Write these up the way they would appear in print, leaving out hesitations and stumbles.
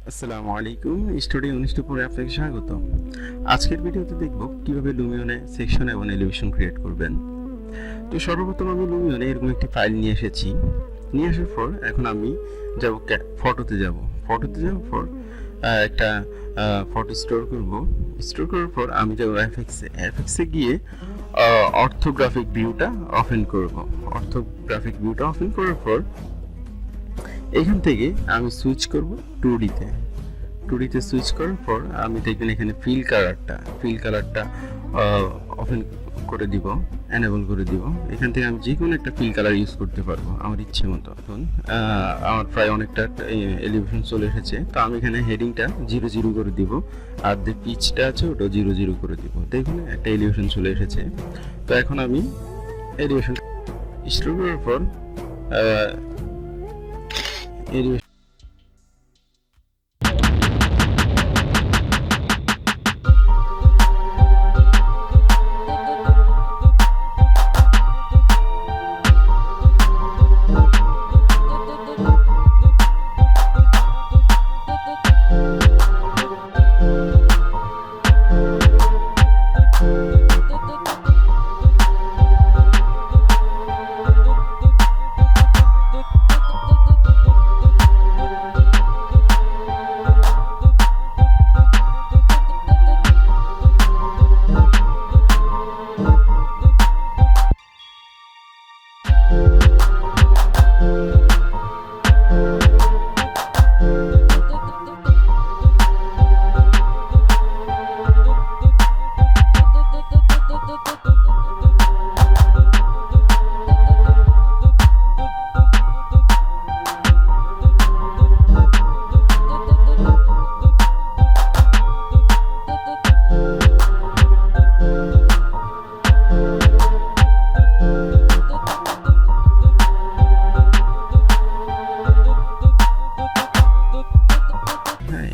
আসসালামু আলাইকুম, স্টুডিও 19 পরে আপনাকে স্বাগত। আজকের ভিডিওতে দেখব কিভাবে লুমিয়নে সেকশন এবং এলিভেশন ক্রিয়েট করবেন। তো সর্বপ্রথম আমি লুমিয়নে এরকম একটি ফাইল নিয়ে এসেছি। নিয়ে আসার পর এখন আমি যাব ফটোতে যাওয়ার পর একটা ফটো স্টোর করব। স্টোর করার পর আমি যাব এফএক্সে গিয়ে অর্থোগ্রাফিক ভিউটা ওপেন করব। অর্থোগ্রাফিক ভিউটা ওপেন করার পর এখান থেকে আমি সুইচ করব 2D-তে। 2D-তে সুইচ করার পর আমি দেখবেন এখানে ফিল কালারটা ওপেন করে দিব, এনেবল করে দিব। এখান থেকে আমি যে কোনো একটা ফিল কালার ইউজ করতে পারবো আমার ইচ্ছে মতো। এখন আমার প্রায় অনেকটা এলিভেশন চলে এসেছে, তো আমি এখানে হেডিংটা 0 0 করে দিব, আর যে পিচটা আছে ওটা 0 0 করে দিব। দেখুন একটা এলিভেশন চলে এসেছে। তো এখন আমি এলিভেশন স্টোর করার পর এলিভেশন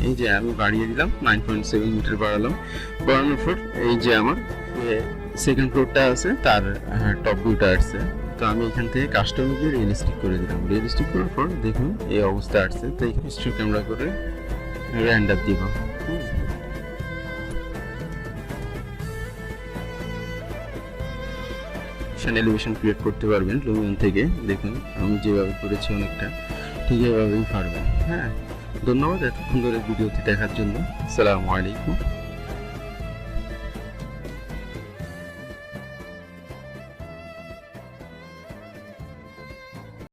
এই যে আমি বাড়িয়ে দিলাম, 9.7 মিটার বাড়ালাম। বাড়ানোর পর এই যে আমার সেকেন্ড ফ্লোরটা আছে, তার টপ ভিউটা আসছে। তো আমি এখান থেকে কাস্টমে গিয়ে রিয়েলিস্টিক করে দিলাম। রিয়েলিস্টিক করার পর দেখুন এই অবস্থা আসছে। তো এখানে স্ট্রিপ ক্যামেরা করে র্যান্ডার দিব। এলিভেশন ক্রিয়েট করতে পারবেন লুমিয়ন থেকে। দেখুন আমি যেভাবে করেছি অনেকটা ঠিক এভাবেই পারবেন। হ্যাঁ, ধন্যবাদ এতক্ষণ ধরে ভিডিওটি দেখার জন্য। আসসালামু আলাইকুম।